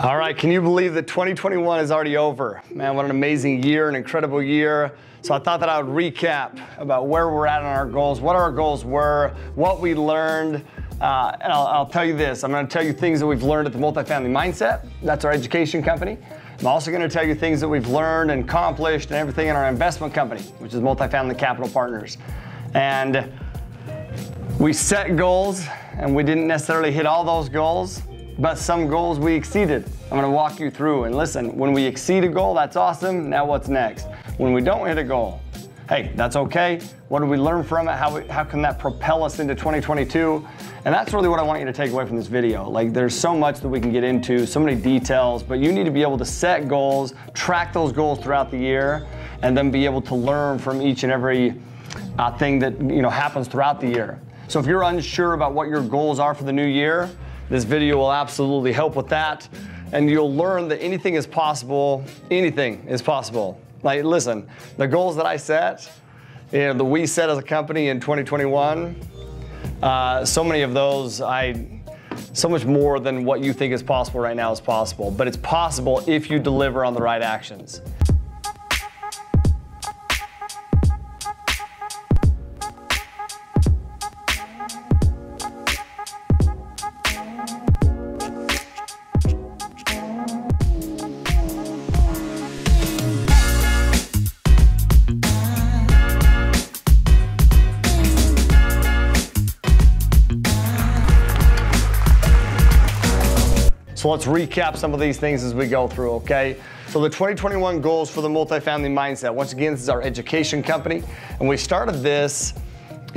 All right, can you believe that 2021 is already over? Man, what an amazing year, an incredible year. So I thought that I would recap about where we're at on our goals, what our goals were, what we learned, and I'll tell you this. I'm going to tell you things that we've learned at the Multifamily Mindset. That's our education company. I'm also going to tell you things that we've learned and accomplished and everything in our investment company, which is Multifamily Capital Partners. And we set goals, and we didn't necessarily hit all those goals, but some goals we exceeded. I'm gonna walk you through, and listen, when we exceed a goal, that's awesome. Now what's next? When we don't hit a goal, hey, that's okay. What do we learn from it? How can that propel us into 2022? And that's really what I want you to take away from this video. Like, there's so much that we can get into, so many details, but you need to be able to set goals, track those goals throughout the year, and then be able to learn from each and every thing that happens throughout the year. So if you're unsure about what your goals are for the new year, this video will absolutely help with that. And you'll learn that anything is possible. Anything is possible. Like, listen, the goals that I set, that we set as a company in 2021, so many of those, so much more than what you think is possible right now is possible. But it's possible if you deliver on the right actions. So let's recap some of these things as we go through, okay? So the 2021 goals for the Multifamily Mindset. Once again, this is our education company, and we started this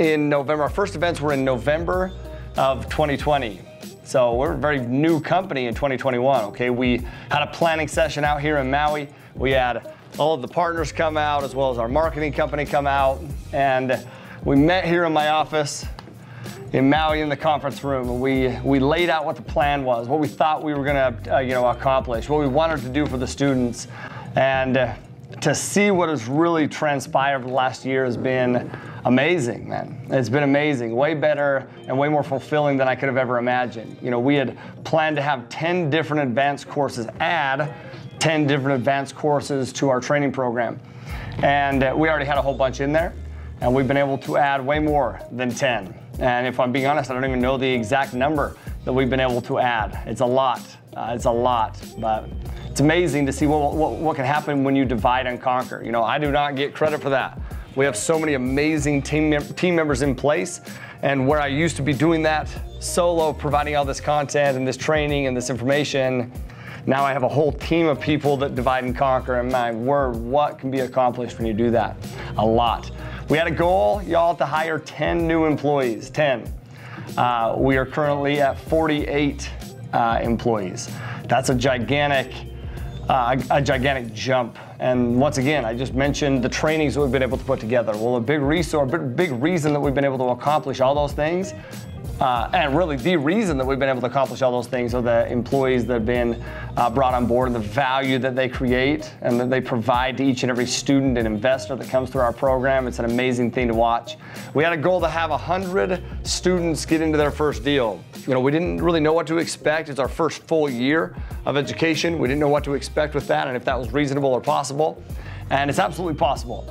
in November. Our first events were in November of 2020. So we're a very new company in 2021, okay? We had a planning session out here in Maui. We had all of the partners come out, as well as our marketing company come out, and we met here in my office in Maui in the conference room, and we laid out what the plan was, what we thought we were gonna accomplish, what we wanted to do for the students. And to see what has really transpired over the last year has been amazing, man. It's been amazing, way better and way more fulfilling than I could have ever imagined. We had planned to have 10 different advanced courses, add 10 different advanced courses to our training program. And we already had a whole bunch in there, and we've been able to add way more than 10. And if I'm being honest, I don't even know the exact number that we've been able to add. It's a lot, but it's amazing to see what can happen when you divide and conquer. I do not get credit for that. We have so many amazing team members in place, and where I used to be doing that solo, providing all this content and this training and this information, now I have a whole team of people that divide and conquer, and my word, what can be accomplished when you do that? A lot. We had a goal, y'all, to hire 10 new employees, 10. We are currently at 48 employees. That's a gigantic jump. And once again, I just mentioned the trainings that we've been able to put together. Well, a big reason that we've been able to accomplish all those things, and really the reason that we've been able to accomplish all those things are the employees that have been brought on board and the value that they create and that they provide to each and every student and investor that comes through our program. It's an amazing thing to watch. We had a goal to have 100 students get into their first deal. We didn't really know what to expect. It's our first full year of education. We didn't know what to expect with that and if that was reasonable or possible. And it's absolutely possible.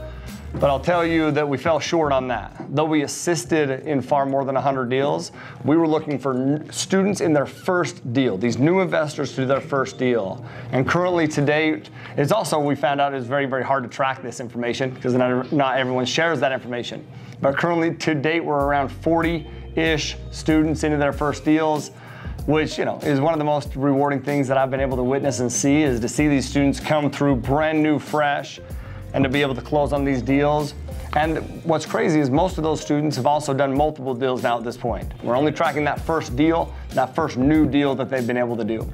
But I'll tell you that we fell short on that. Though we assisted in far more than 100 deals, we were looking for students in their first deal, these new investors to do their first deal. And currently to date, it's also, we found out it's very, very hard to track this information because not everyone shares that information. But currently to date, we're around 40-ish students into their first deals, which is one of the most rewarding things that I've been able to witness and see, is to see these students come through brand new, fresh, and to be able to close on these deals. And what's crazy is most of those students have also done multiple deals now at this point. We're only tracking that first deal, that first new deal that they've been able to do.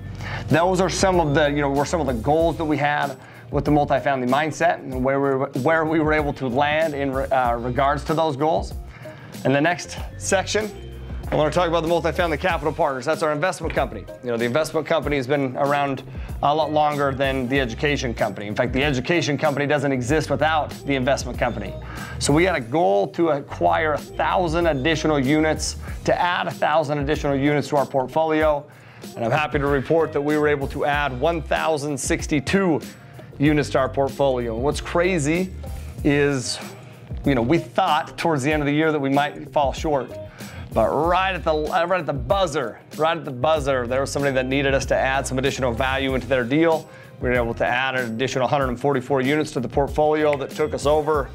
Those are some of the goals that we had with the Multifamily Mindset and where we were able to land in regards to those goals. In the next section, I want to talk about the Multifamily Capital Partners. That's our investment company. The investment company has been around a lot longer than the education company. In fact, the education company doesn't exist without the investment company. So we had a goal to acquire 1,000 additional units, to add 1,000 additional units to our portfolio. And I'm happy to report that we were able to add 1,062 units to our portfolio. And what's crazy is, we thought towards the end of the year that we might fall short. But right at the buzzer, there was somebody that needed us to add some additional value into their deal. We were able to add an additional 144 units to the portfolio that took us over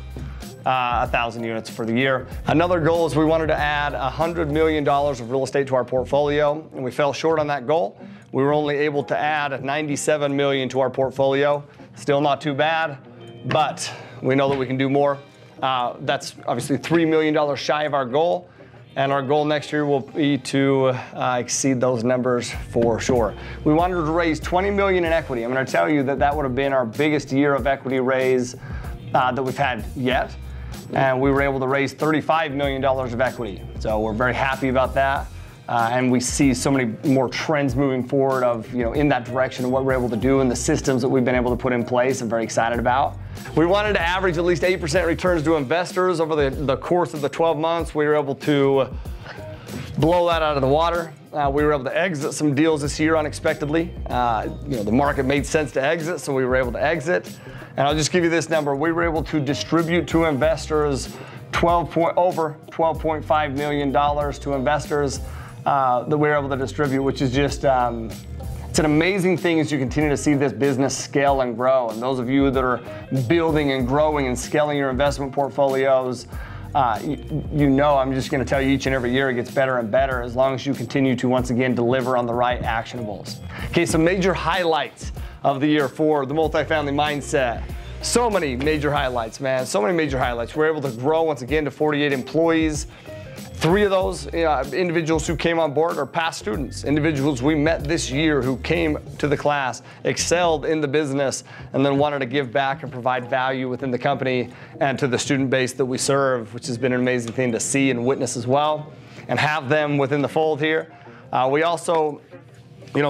1,000 units for the year. Another goal is we wanted to add $100 million of real estate to our portfolio, and we fell short on that goal. We were only able to add $97 million to our portfolio. Still not too bad, but we know that we can do more. That's obviously $3 million shy of our goal. And our goal next year will be to exceed those numbers for sure. We wanted to raise $20 million in equity. I'm going to tell you that would have been our biggest year of equity raise that we've had yet. And we were able to raise $35 million of equity. So we're very happy about that. And we see so many more trends moving forward of, in that direction of what we're able to do and the systems that we've been able to put in place. I'm very excited about. We wanted to average at least 8% returns to investors over the course of the 12 months. We were able to blow that out of the water. We were able to exit some deals this year unexpectedly. The market made sense to exit, so we were able to exit. And I'll just give you this number. We were able to distribute to investors over $12.5 million to investors that we were able to distribute, which is just, it's an amazing thing as you continue to see this business scale and grow. And those of you that are building and growing and scaling your investment portfolios, I'm just going to tell you each and every year it gets better and better as long as you continue to once again deliver on the right actionables. Okay, some major highlights of the year for the Multifamily Mindset. So many major highlights, man. So many major highlights. We're able to grow once again to 48 employees. 3 of those individuals who came on board are past students, individuals we met this year who came to the class, excelled in the business, and then wanted to give back and provide value within the company and to the student base that we serve, which has been an amazing thing to see and witness as well, and have them within the fold here. We also,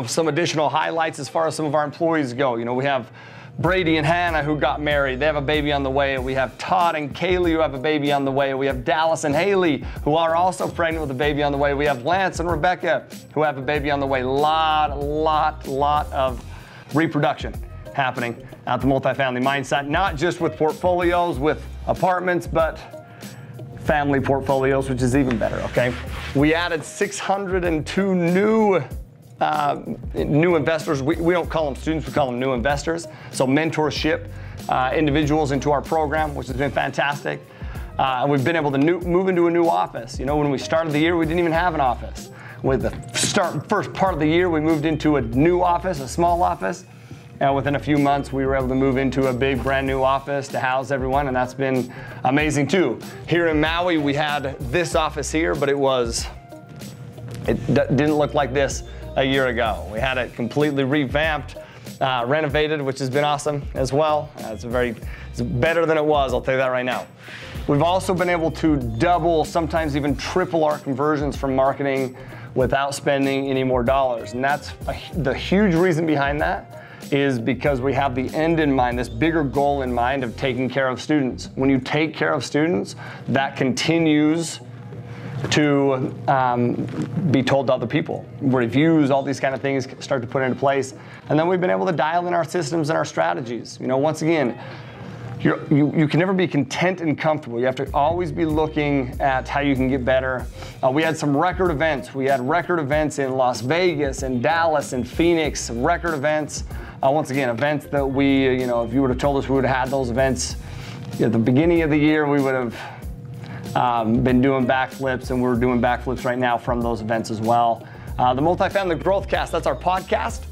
some additional highlights as far as some of our employees go. We have Brady and Hannah who got married. They have a baby on the way. We have Todd and Kaylee who have a baby on the way. We have Dallas and Haley who are also pregnant with a baby on the way. We have Lance and Rebecca who have a baby on the way. Lot of reproduction happening at the Multifamily Mindset, not just with portfolios, with apartments, but family portfolios, which is even better, okay? We added 602 new investors. We don't call them students, we call them new investors. So mentorship individuals into our program, which has been fantastic. And we've been able to move into a new office. When we started the year, we didn't even have an office. With the first part of the year, we moved into a new office, a small office. And within a few months, we were able to move into a big brand new office to house everyone, and that's been amazing too. Here in Maui, we had this office here, but it didn't look like this a year ago. We had it completely revamped, renovated, which has been awesome as well. It's better than it was, I'll tell you that right now. We've also been able to double, sometimes even triple our conversions from marketing without spending any more dollars. And that's the huge reason behind that is because we have the end in mind, this bigger goal in mind of taking care of students. When you take care of students, that continues to be told to other people. Reviews, all these kind of things start to put into place. And then we've been able to dial in our systems and our strategies. Once again, you can never be content and comfortable. You have to always be looking at how you can get better. We had some record events. We had record events in Las Vegas and Dallas and Phoenix, record events. Once again, events that we, if you would have told us we would have had those events at the beginning of the year, we would have been doing backflips, and we're doing backflips right now from those events as well. The Multifamily Growth Cast, that's our podcast.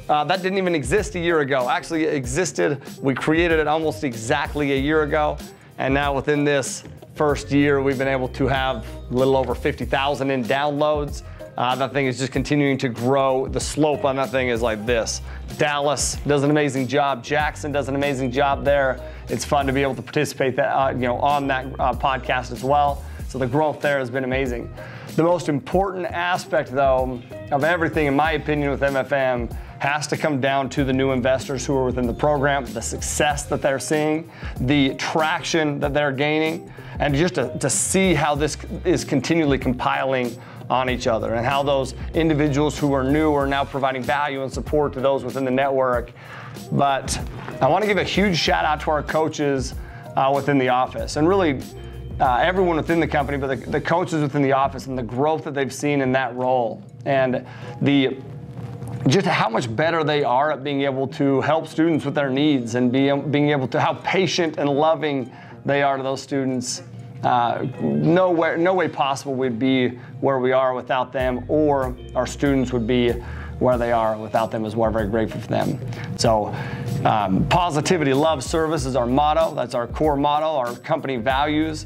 That didn't even exist a year ago. Actually, it existed. We created it almost exactly a year ago. And now within this first year, we've been able to have a little over 50,000 in downloads. That thing is just continuing to grow. The slope on that thing is like this. Dallas does an amazing job. Jackson does an amazing job there. It's fun to be able to participate on that podcast as well. So the growth there has been amazing. The most important aspect, though, of everything, in my opinion, with MFM has to come down to the new investors who are within the program, the success that they're seeing, the traction that they're gaining, and just to see how this is continually compiling on each other, and how those individuals who are new are now providing value and support to those within the network. But I want to give a huge shout out to our coaches within the office, and really everyone within the company, but the coaches within the office, and the growth that they've seen in that role, and just how much better they are at being able to help students with their needs, and being able to, how patient and loving they are to those students. No way possible we'd be where we are without them, or our students would be where they are without them as well. We're very grateful for them. So positivity, love, service is our motto. That's our core motto, our company values,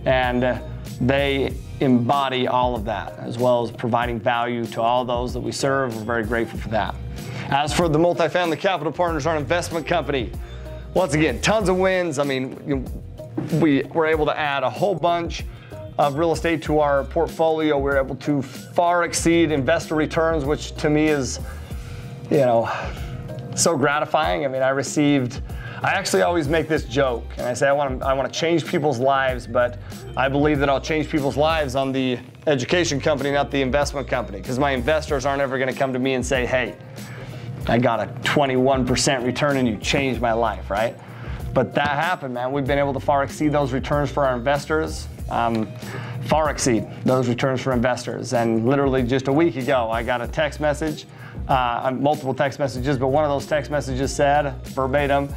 and they embody all of that, as well as providing value to all those that we serve. We're very grateful for that. As for the Multifamily Capital Partners, our investment company, once again, tons of wins. I mean, we were able to add a whole bunch of real estate to our portfolio. We were able to far exceed investor returns, which to me is, so gratifying. I mean, I actually always make this joke, and I say I want to change people's lives, but I believe that I'll change people's lives on the education company, not the investment company, because my investors aren't ever going to come to me and say, hey, I got a 21% return and you changed my life, right? But that happened, man. We've been able to far exceed those returns for our investors, far exceed those returns for investors. And literally just a week ago, I got a text message, multiple text messages, but one of those text messages said, verbatim,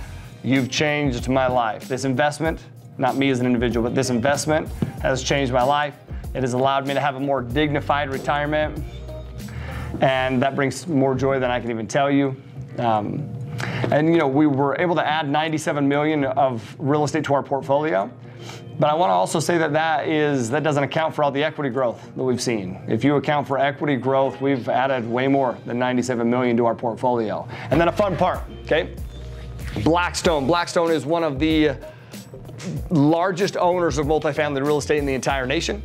"You've changed my life." This investment, not me as an individual, but this investment has changed my life. It has allowed me to have a more dignified retirement, and that brings more joy than I can even tell you. And we were able to add $97 million of real estate to our portfolio. But I want to also say that that doesn't account for all the equity growth that we've seen. If you account for equity growth, we've added way more than $97 million to our portfolio. And then a fun part, okay? Blackstone. Blackstone is one of the largest owners of multifamily real estate in the entire nation.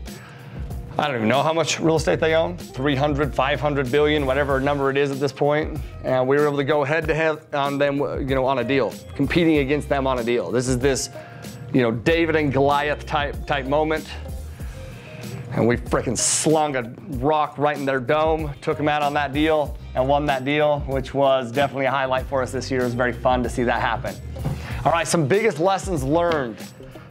I don't even know how much real estate they own, 300, 500 billion, whatever number it is at this point. And we were able to go head to head on them, on a deal, competing against them on a deal. This is David and Goliath type moment. And we freaking slung a rock right in their dome, took them out on that deal, and won that deal, which was definitely a highlight for us this year. It was very fun to see that happen. All right, some biggest lessons learned.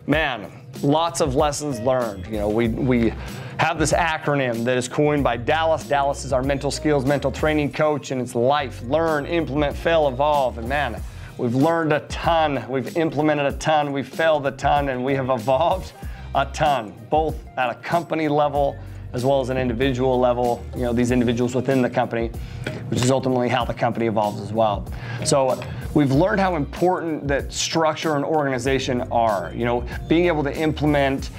Man, lots of lessons learned. We have this acronym that is coined by Dallas. Dallas is our mental skills, mental training coach, and it's life, learn, implement, fail, evolve. And man, we've learned a ton, we've implemented a ton, we've failed a ton, and we have evolved a ton, both at a company level as well as an individual level, these individuals within the company, which is ultimately how the company evolves as well. So we've learned how important that structure and organization are, being able to implement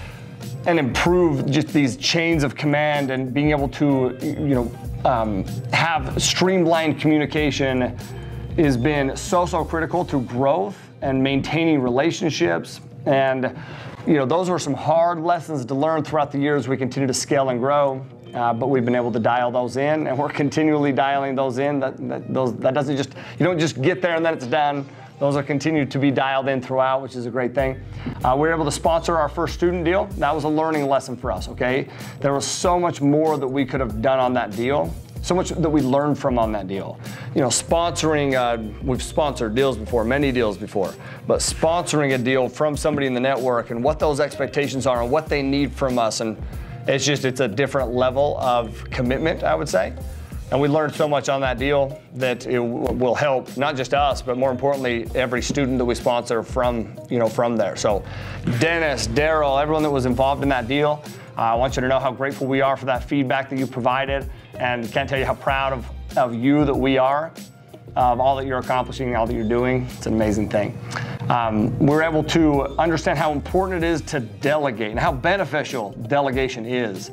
and improve just these chains of command, and being able to, have streamlined communication has been so critical to growth and maintaining relationships. And, those were some hard lessons to learn throughout the years we continue to scale and grow. But we've been able to dial those in, and we're continually dialing those in. That doesn't just, you don't just get there and then it's done. Those are continued to be dialed in throughout, which is a great thing. We were able to sponsor our first student deal. That was a learning lesson for us, okay? There was so much more that we could have done on that deal, so much that we learned from on that deal. Sponsoring, we've sponsored deals before, many deals before, but sponsoring a deal from somebody in the network and what those expectations are and what they need from us, and it's a different level of commitment, I would say. And we learned so much on that deal that it will help not just us, but more importantly, every student that we sponsor from there. So Dennis, Daryl, everyone that was involved in that deal, I want you to know how grateful we are for that feedback that you provided, and can't tell you how proud of you that we are, of all that you're accomplishing, all that you're doing. It's an amazing thing. We're able to understand how important it is to delegate and how beneficial delegation is.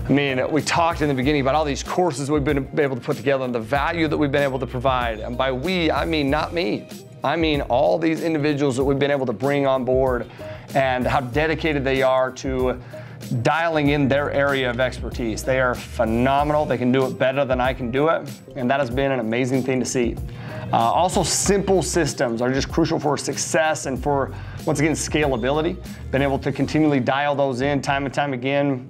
I mean, we talked in the beginning about all these courses we've been able to put together and the value that we've been able to provide. And by we, I mean not me. I mean all these individuals that we've been able to bring on board, and how dedicated they are to dialing in their area of expertise. They are phenomenal. They can do it better than I can do it. And that has been an amazing thing to see. Also, simple systems are just crucial for success and for, once again, scalability. Been able to continually dial those in time and time again.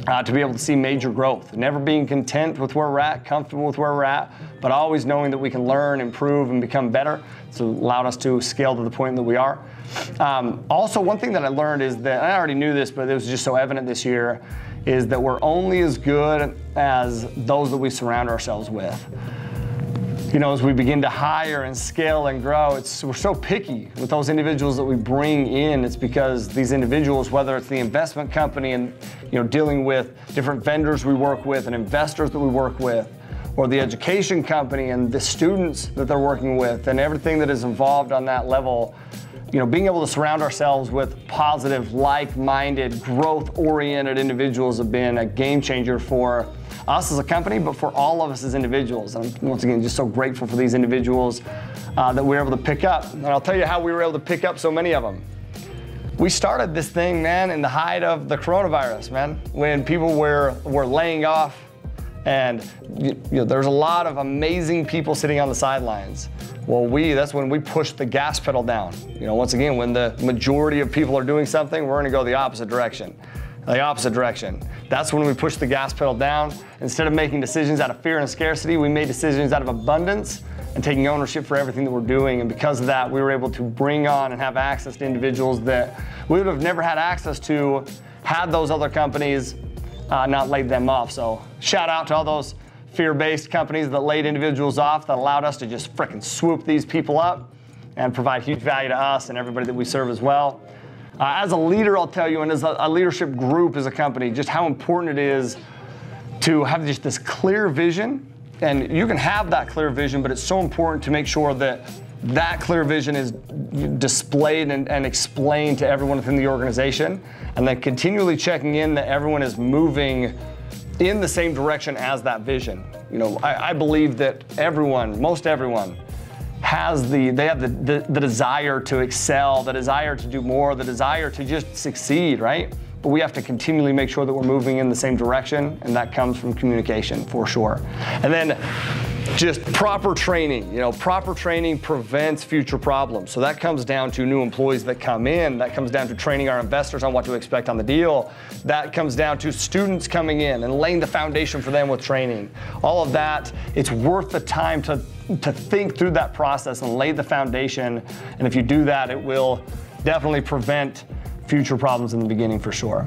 to be able to see major growth. Never being content with where we're at, comfortable with where we're at, but always knowing that we can learn, improve, and become better. It's allowed us to scale to the point that we are. Also, one thing that I learned is that, I already knew this, but it was just so evident this year, is that we're only as good as those that we surround ourselves with. You know, as we begin to hire and scale and grow, we're so picky with those individuals that we bring in. It's because these individuals, whether it's the investment company and, you know, dealing with different vendors we work with and investors that we work with, or the education company and the students that they're working with and everything that is involved on that level, you know, being able to surround ourselves with positive, like-minded, growth-oriented individuals have been a game changer for us as a company, but for all of us as individuals. And I'm, once again, just so grateful for these individuals that we were able to pick up. And I'll tell you how we were able to pick up so many of them. We started this thing, man, in the height of the coronavirus, man, when people were laying off, and you know, there's a lot of amazing people sitting on the sidelines. Well, that's when we pushed the gas pedal down. You know, once again, when the majority of people are doing something, we're gonna go the opposite direction. That's when we pushed the gas pedal down. Instead of making decisions out of fear and scarcity, we made decisions out of abundance and taking ownership for everything that we're doing. And because of that, we were able to bring on and have access to individuals that we would have never had access to had those other companies not laid them off. So shout out to all those fear-based companies that laid individuals off, that allowed us to just frickin' swoop these people up and provide huge value to us and everybody that we serve as well. As a leader, I'll tell you, and as a leadership group as a company, just how important it is to have just this clear vision. And you can have that clear vision, but it's so important to make sure that that clear vision is displayed and explained to everyone within the organization, and then continually checking in that everyone is moving in the same direction as that vision. You know, I believe that most everyone, they have the desire to excel, the desire to do more, the desire to just succeed, right? But we have to continually make sure that we're moving in the same direction, and that comes from communication for sure. And then just proper training. You know, proper training prevents future problems. So that comes down to new employees that come in. That comes down to training our investors on what to expect on the deal. That comes down to students coming in and laying the foundation for them with training. All of that, it's worth the time to think through that process and lay the foundation. And if you do that, it will definitely prevent future problems in the beginning for sure.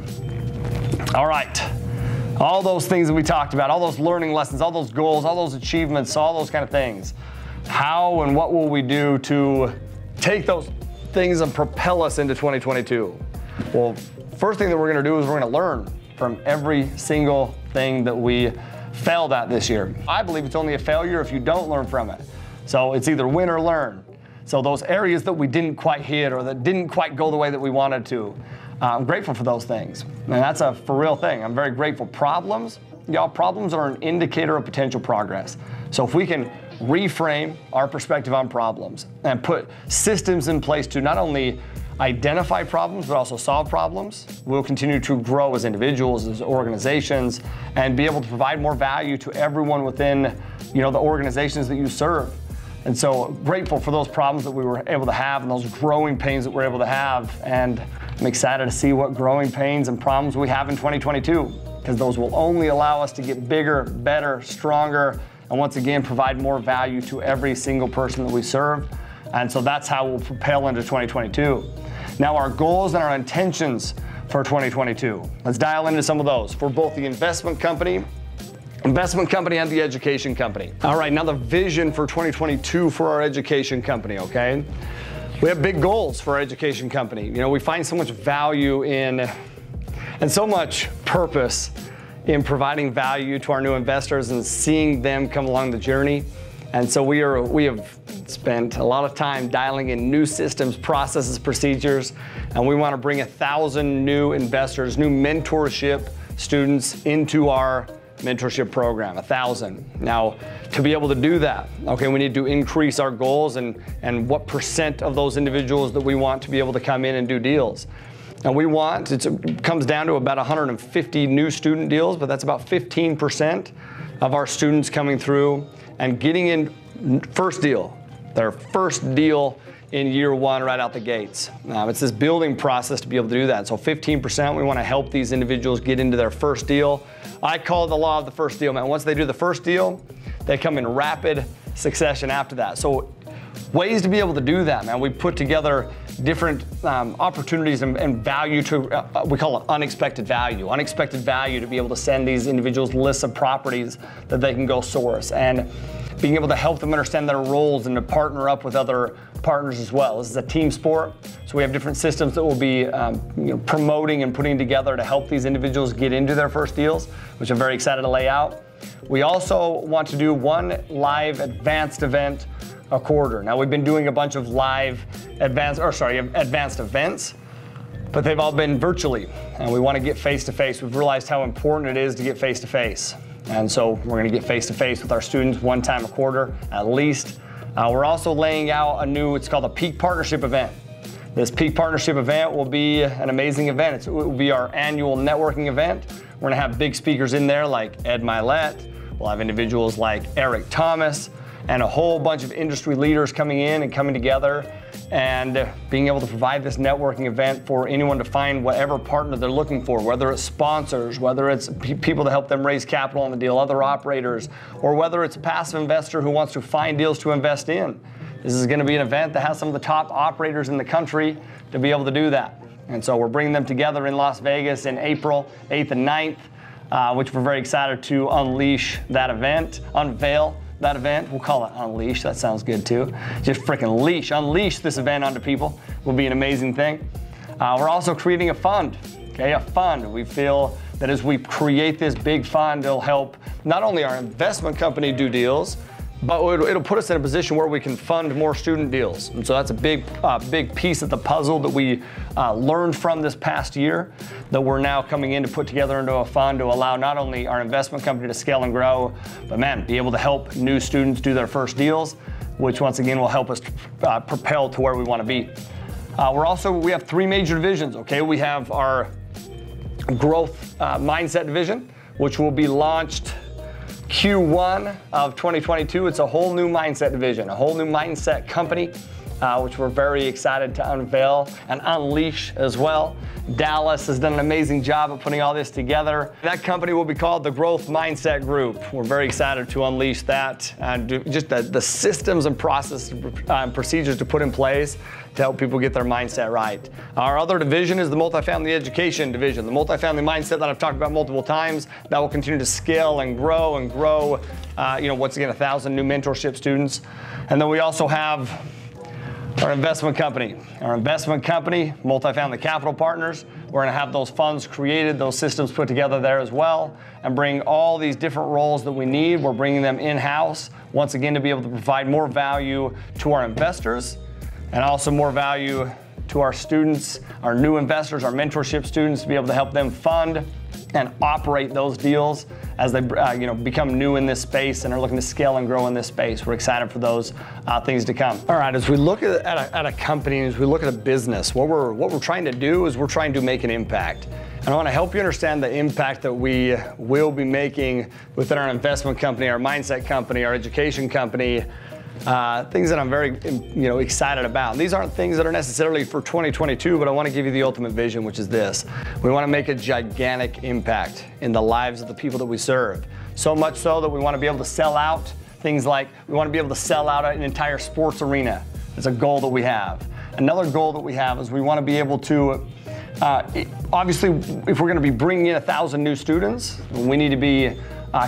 All right. All those things that we talked about, all those learning lessons, all those goals, all those achievements, all those kind of things. How and what will we do to take those things and propel us into 2022? Well, first thing that we're gonna do is we're gonna learn from every single thing that we failed at this year. I believe it's only a failure if you don't learn from it. So it's either win or learn. So those areas that we didn't quite hit or that didn't quite go the way that we wanted to, I'm grateful for those things. And that's a for real thing. I'm very grateful. Problems are an indicator of potential progress. So if we can reframe our perspective on problems and put systems in place to not only identify problems, but also solve problems, we'll continue to grow as individuals, as organizations, and be able to provide more value to everyone within, you know, the organizations that you serve. And so grateful for those problems that we were able to have and those growing pains that we're able to have. And I'm excited to see what growing pains and problems we have in 2022, because those will only allow us to get bigger, better, stronger, and once again, provide more value to every single person that we serve. And so that's how we'll propel into 2022. Now, our goals and our intentions for 2022. Let's dial into some of those for both the investment company and the education company. All right, now the vision for 2022 for our education company, okay? We have big goals for our education company. You know, we find so much value in and so much purpose in providing value to our new investors and seeing them come along the journey. And so we have spent a lot of time dialing in new systems, processes, procedures, and we want to bring 1,000 new investors, new mentorship students into our mentorship program, 1,000. Now, to be able to do that, okay, we need to increase our goals and what percent of those individuals that we want to be able to come in and do deals. And it comes down to about 150 new student deals, but that's about 15% of our students coming through and getting in first deal, their first deal in year one right out the gates. It's this building process to be able to do that. So 15%, we want to help these individuals get into their first deal. I call it the law of the first deal, man. Once they do the first deal, they come in rapid succession after that. So ways to be able to do that, man. We put together different opportunities and value to, we call it unexpected value. Unexpected value to be able to send these individuals lists of properties that they can go source, and being able to help them understand their roles and to partner up with other partners as well. This is a team sport, so we have different systems that we'll be promoting and putting together to help these individuals get into their first deals, which I'm very excited to lay out. We also want to do one live advanced event a quarter. Now, we've been doing a bunch of live advanced events, but they've all been virtually, and we want to get face-to-face. We've realized how important it is to get face-to-face. And so we're going to get face-to-face with our students one time a quarter at least. We're also laying out a new, it's called a Peak Partnership event. This Peak Partnership event will be an amazing event. It will be our annual networking event. We're going to have big speakers in there like Ed Milet. We'll have individuals like Eric Thomas and a whole bunch of industry leaders coming in and coming together and being able to provide this networking event for anyone to find whatever partner they're looking for, whether it's sponsors, whether it's people to help them raise capital on the deal, other operators, or whether it's a passive investor who wants to find deals to invest in. This is going to be an event that has some of the top operators in the country to be able to do that. And so we're bringing them together in Las Vegas in April 8th and 9th, which we're very excited to unleash that event, unveil that event. We'll call it Unleash. That sounds good too. Just freaking unleash this event onto people. Will be an amazing thing. We're also creating a fund. Okay, a fund. We feel that as we create this big fund, it'll help not only our investment company do deals, but it'll put us in a position where we can fund more student deals. And so that's a big piece of the puzzle that we learned from this past year that we're now coming in to put together into a fund to allow not only our investment company to scale and grow, but man, be able to help new students do their first deals, which once again will help us propel to where we want to be. We have three major divisions, okay? We have our growth mindset division, which will be launched Q1 of 2022. It's a whole new mindset division, a whole new mindset company, which we're very excited to unveil and unleash as well. Dallas has done an amazing job of putting all this together. That company will be called the Growth Mindset Group. We're very excited to unleash that and just the systems and processes and procedures to put in place to help people get their mindset right. Our other division is the Multifamily Education division, the Multifamily Mindset that I've talked about multiple times. That will continue to scale and grow and grow. Once again, 1,000 new mentorship students. And then we also have our investment company. Our investment company, Multifamily Capital Partners. We're going to have those funds created, those systems put together there as well, and bring all these different roles that we need. We're bringing them in-house, once again, to be able to provide more value to our investors and also more value to our students, our new investors, our mentorship students, to be able to help them fund and operate those deals as they become new in this space and are looking to scale and grow in this space. We're excited for those things to come. All right, as we look at a company, as we look at a business, what we're trying to do is we're trying to make an impact. And I want to help you understand the impact that we will be making within our investment company, our mindset company, our education company, things that I'm very excited about. And these aren't things that are necessarily for 2022, but I want to give you the ultimate vision, which is this. We want to make a gigantic impact in the lives of the people that we serve. So much so that we want to be able to sell out things like, we want to be able to sell out an entire sports arena. It's a goal that we have. Another goal that we have is we want to be able to, obviously, if we're going to be bringing in 1,000 new students, we need to be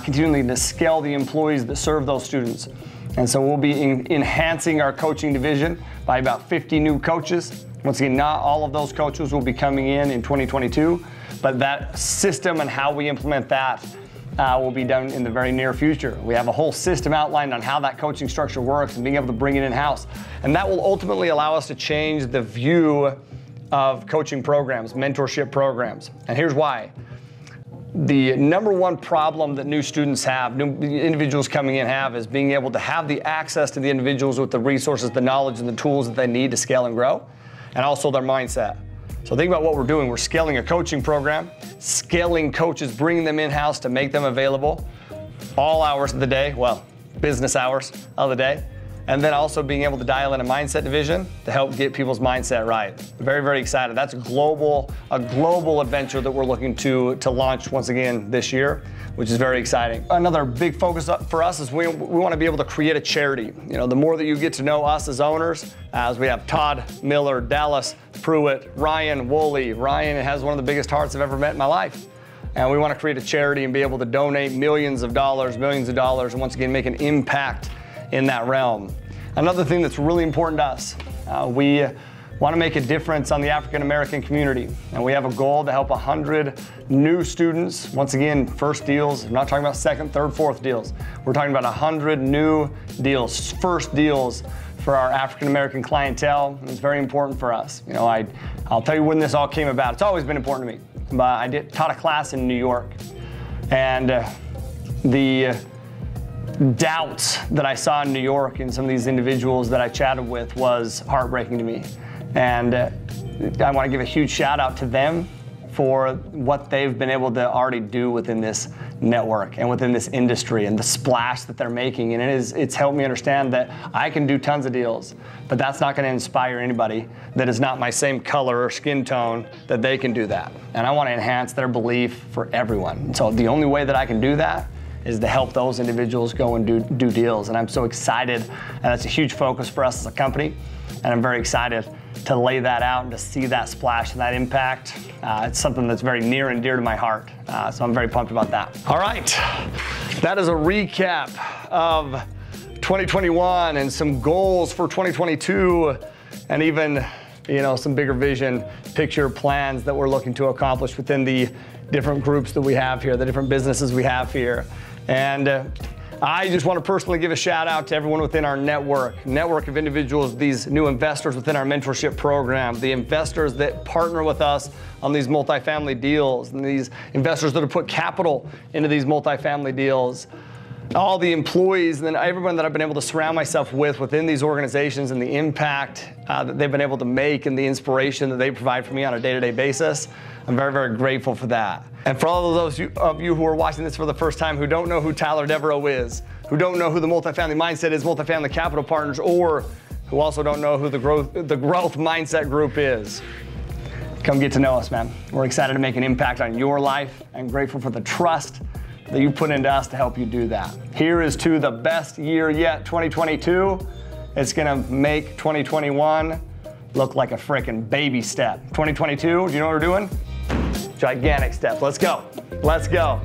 continuing to scale the employees that serve those students. And so we'll be enhancing our coaching division by about 50 new coaches. Once again, not all of those coaches will be coming in 2022, but that system and how we implement that will be done in the very near future. We have a whole system outlined on how that coaching structure works and being able to bring it in-house. And that will ultimately allow us to change the view of coaching programs, mentorship programs. And here's why. The number one problem that new students have, new individuals coming in have, is being able to have the access to the individuals with the resources, the knowledge, and the tools that they need to scale and grow, and also their mindset. So think about what we're doing. We're scaling a coaching program, scaling coaches, bringing them in-house to make them available all hours of the day, well, business hours of the day. and then also being able to dial in a mindset division to help get people's mindset right. Very, very excited. That's a global adventure that we're looking to launch once again this year, which is very exciting. Another big focus for us is we want to be able to create a charity. You know, the more that you get to know us as owners, as we have Todd, Miller, Dallas, Pruitt, Ryan, Woolley. Ryan has one of the biggest hearts I've ever met in my life. And we want to create a charity and be able to donate millions of dollars, and once again make an impact in that realm. Another thing that's really important to us, we want to make a difference on the African American community. And we have a goal to help 100 new students. Once again, first deals. I'm not talking about second, third, fourth deals. We're talking about 100 new deals, first deals for our African American clientele. It's very important for us. You know, I'll tell you when this all came about. It's always been important to me. But I taught a class in New York, and the doubts that I saw in New York in some of these individuals that I chatted with was heartbreaking to me. And I want to give a huge shout out to them for what they've been able to already do within this network and within this industry and the splash that they're making. And it's helped me understand that I can do tons of deals, but that's not going to inspire anybody that is not my same color or skin tone that they can do that. And I want to enhance their belief for everyone. And so the only way that I can do that is to help those individuals go and do deals. And I'm so excited, and that's a huge focus for us as a company. And I'm very excited to lay that out and to see that splash and that impact. It's something that's very near and dear to my heart. So I'm very pumped about that. All right, that is a recap of 2021 and some goals for 2022, and even, you know, some bigger vision picture plans that we're looking to accomplish within the different groups that we have here, the different businesses we have here. And I just want to personally give a shout out to everyone within our network of individuals, these new investors within our mentorship program, the investors that partner with us on these multifamily deals, and these investors that have put capital into these multifamily deals, all the employees, and then everyone that I've been able to surround myself with within these organizations, and the impact that they've been able to make and the inspiration that they provide for me on a day-to-day basis. I'm very, very grateful for that. And for all of those of you who are watching this for the first time, who don't know who Tyler Devereaux is, who don't know who the Multifamily Mindset is, Multifamily Capital Partners, or who also don't know who the Growth Mindset Group is, come get to know us, man. We're excited to make an impact on your life and grateful for the trust that you put into us to help you do that. Here is to the best year yet, 2022. It's gonna make 2021 look like a freaking baby step. 2022, do you know what we're doing? Gigantic step. Let's go. Let's go.